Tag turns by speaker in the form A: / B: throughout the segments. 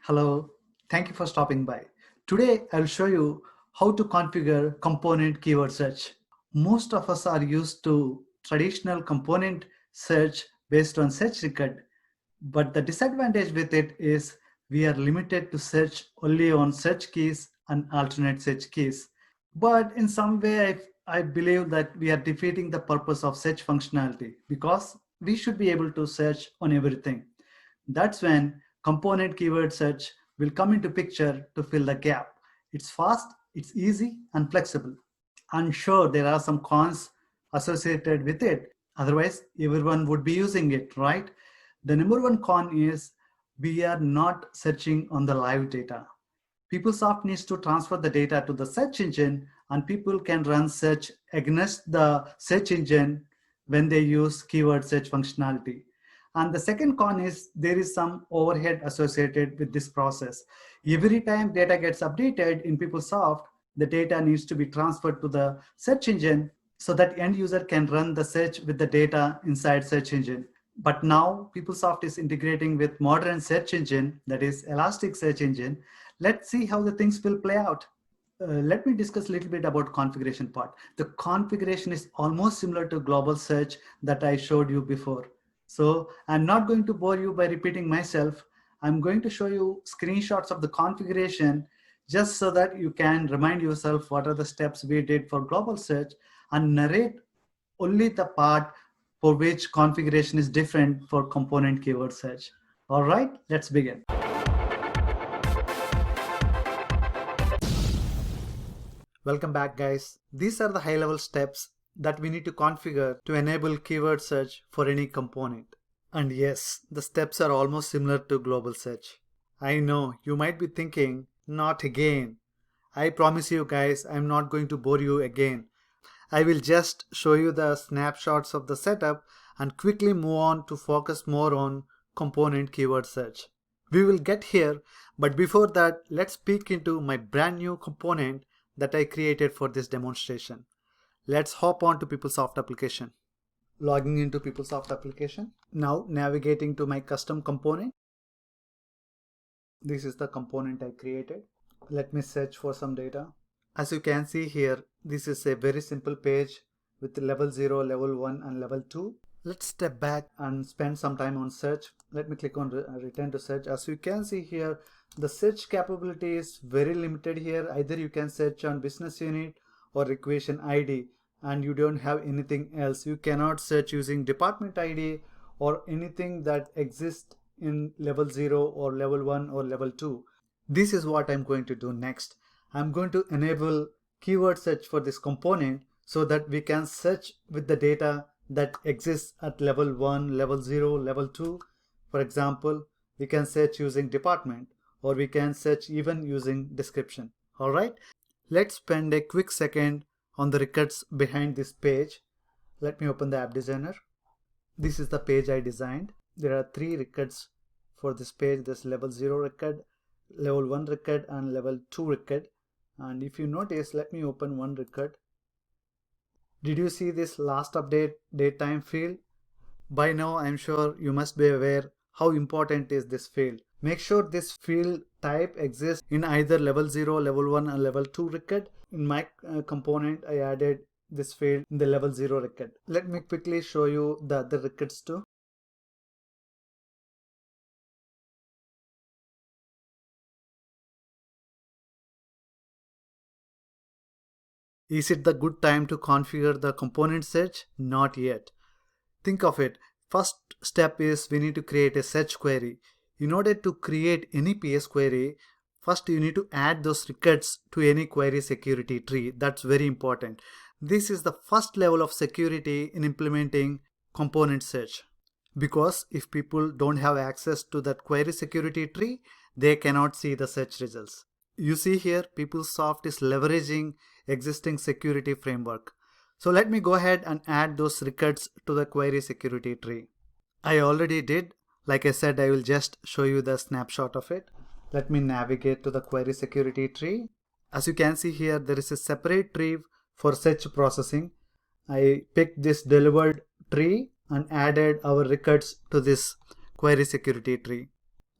A: Hello, thank you for stopping by. Today I'll show you how to configure component keyword search. Most of us are used to traditional component search based on search record, but the disadvantage with it is we are limited to search only on search keys and alternate search keys. But in some way, I believe that we are defeating the purpose of search functionality because we should be able to search on everything. That's when component keyword search will come into picture to fill the gap. It's fast, it's easy, and flexible. I'm sure there are some cons associated with it. Otherwise, everyone would be using it, right? The number one con is we are not searching on the live data. PeopleSoft needs to transfer the data to the search engine, and people can run search against the search engine when they use keyword search functionality. And the second con is there is some overhead associated with this process. Every time data gets updated in PeopleSoft, the data needs to be transferred to the search engine so that end user can run the search with the data inside search engine. But now PeopleSoft is integrating with modern search engine, that is Elastic Search Engine. Let's see how the things will play out. Let me discuss a little bit about configuration part. The configuration is almost similar to global search that I showed you before. So I'm not going to bore you by repeating myself. I'm going to show you screenshots of the configuration just so that you can remind yourself what are the steps we did for global search and narrate only the part for which configuration is different for component keyword search. All right, let's begin. Welcome back, guys. These are the high-level steps that we need to configure to enable keyword search for any component. And yes, the steps are almost similar to global search. I know you might be thinking, not again. I promise you guys, I'm not going to bore you again. I will just show you the snapshots of the setup and quickly move on to focus more on component keyword search. We will get here, but before that, let's peek into my brand new component that I created for this demonstration. Let's hop on to PeopleSoft application. Logging into PeopleSoft application. Now navigating to my custom component. This is the component I created. Let me search for some data. As you can see here, this is a very simple page with level 0, level 1 and level 2. Let's step back and spend some time on search. Let me click on return to search. As you can see here, the search capability is very limited here. Either you can search on business unit or equation ID and you don't have anything else. You cannot search using department ID or anything that exists in level 0 or level 1 or level 2. This is what I'm going to do next. I'm going to enable keyword search for this component so that we can search with the data that exists at level 1, level 0, level 2. For example, we can search using department or we can search even using description. Alright, let's spend a quick second on the records behind this page. Let me open the app designer. This is the page I designed. There are 3 records for this page. There's level 0 record, level 1 record and level 2 record. And if you notice, let me open one record. Did you see this last update date time field? By now I'm sure you must be aware how important is this field. Make sure this field type exists in either level 0, level 1 and level 2 record. In my component I added this field in the level 0 record. Let me quickly show you the other records too. Is it the good time to configure the component search? Not yet. Think of it. First step is we need to create a search query. In order to create any PS query, first you need to add those records to any query security tree. That's very important. This is the first level of security in implementing component search. Because if people don't have access to that query security tree, they cannot see the search results. You see here, PeopleSoft is leveraging existing security framework. So let me go ahead and add those records to the query security tree. I already did. Like I said, I will just show you the snapshot of it. Let me navigate to the query security tree. As you can see here, there is a separate tree for search processing. I picked this delivered tree and added our records to this query security tree.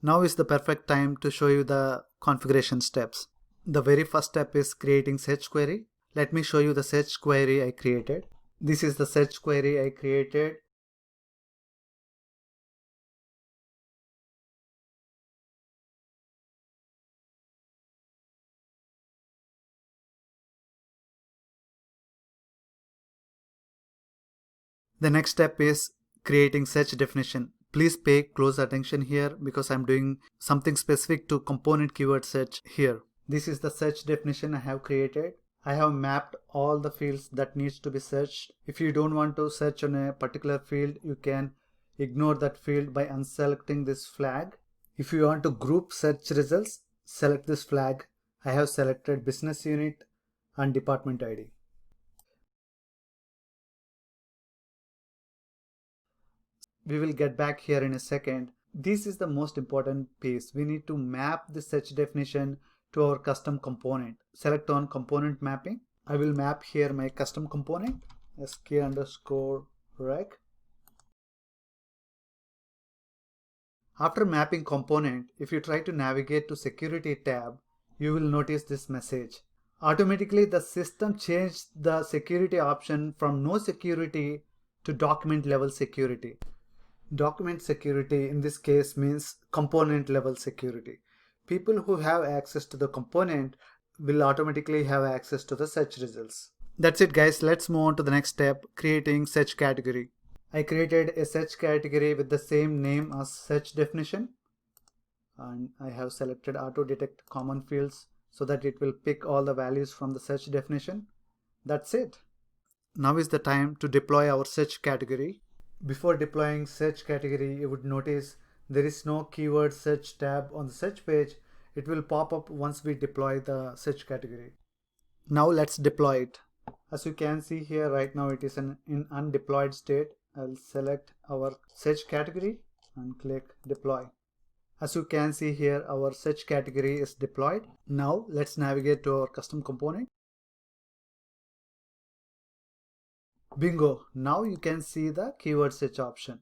A: Now is the perfect time to show you the configuration steps. The very first step is creating search query. Let me show you the search query I created. This is the search query I created. The next step is creating search definition. Please pay close attention here because I'm doing something specific to component keyword search here. This is the search definition I have created. I have mapped all the fields that needs to be searched. If you don't want to search on a particular field, you can ignore that field by unselecting this flag. If you want to group search results, select this flag. I have selected business unit and department ID. We will get back here in a second. This is the most important piece. We need to map the search definition to our custom component. Select on component mapping. I will map here my custom component sk_rec. After mapping component, if you try to navigate to security tab, you will notice this message. Automatically the system changed the security option from no security to document level security. Document security in this case means component level security. People who have access to the component will automatically have access to the search results. That's it guys, let's move on to the next step, creating search category. I created a search category with the same name as search definition, and I have selected auto detect common fields so that it will pick all the values from the search definition. That's it. Now is the time to deploy our search category. Before deploying search category, you would notice there is no keyword search tab on the search page. It will pop up once we deploy the search category. Now let's deploy it. As you can see here, right now it is in undeployed state. I'll select our search category and click deploy. As you can see here, our search category is deployed. Now let's navigate to our custom component. Bingo! Now you can see the keyword search option.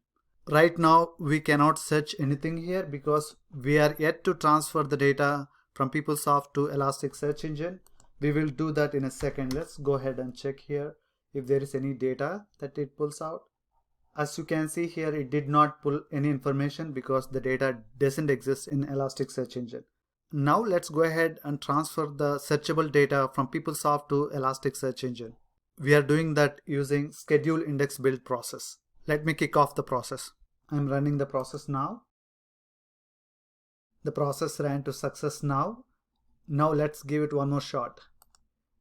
A: Right now we cannot search anything here because we are yet to transfer the data from PeopleSoft to Elasticsearch Engine. We will do that in a second. Let's go ahead and check here if there is any data that it pulls out. As you can see here, it did not pull any information because the data doesn't exist in Elasticsearch Engine. Now let's go ahead and transfer the searchable data from PeopleSoft to Elasticsearch Engine. We are doing that using schedule index build process. Let me kick off the process. I'm running the process now. The process ran to success now. Now let's give it one more shot.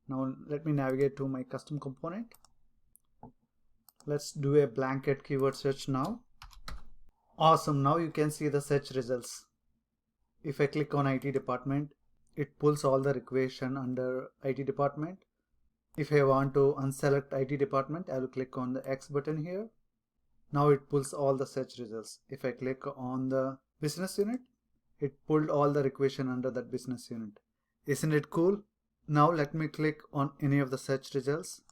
A: Now let me navigate to my custom component. Let's do a blanket keyword search now. Awesome, now you can see the search results. If I click on IT department, it pulls all the requisition under IT department. If I want to unselect IT department, I will click on the X button here. Now it pulls all the search results. If I click on the business unit, it pulled all the requisition under that business unit. Isn't it cool? Now let me click on any of the search results.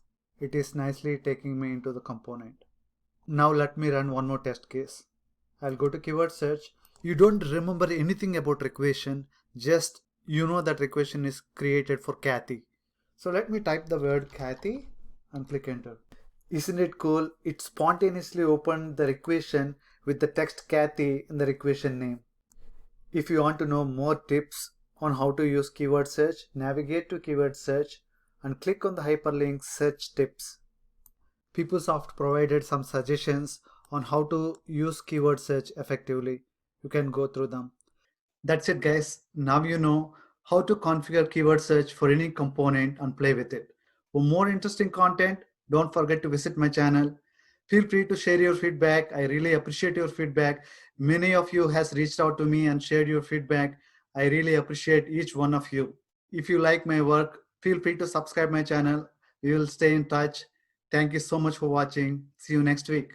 A: It is nicely taking me into the component. Now let me run one more test case. I'll go to keyword search. You don't remember anything about requisition, just you know that requisition is created for Kathy. So let me type the word Kathy and click enter. Isn't it cool? It spontaneously opened the requisition with the text Kathy in the requisition name. If you want to know more tips on how to use keyword search, navigate to keyword search and click on the hyperlink search tips. PeopleSoft provided some suggestions on how to use keyword search effectively. You can go through them. That's it guys. Now you know how to configure keyword search for any component and play with it. For more interesting content, don't forget to visit my channel. Feel free to share your feedback. I really appreciate your feedback. Many of you has reached out to me and shared your feedback. I really appreciate each one of you. If you like my work, feel free to subscribe my channel. We will stay in touch. Thank you so much for watching. See you next week.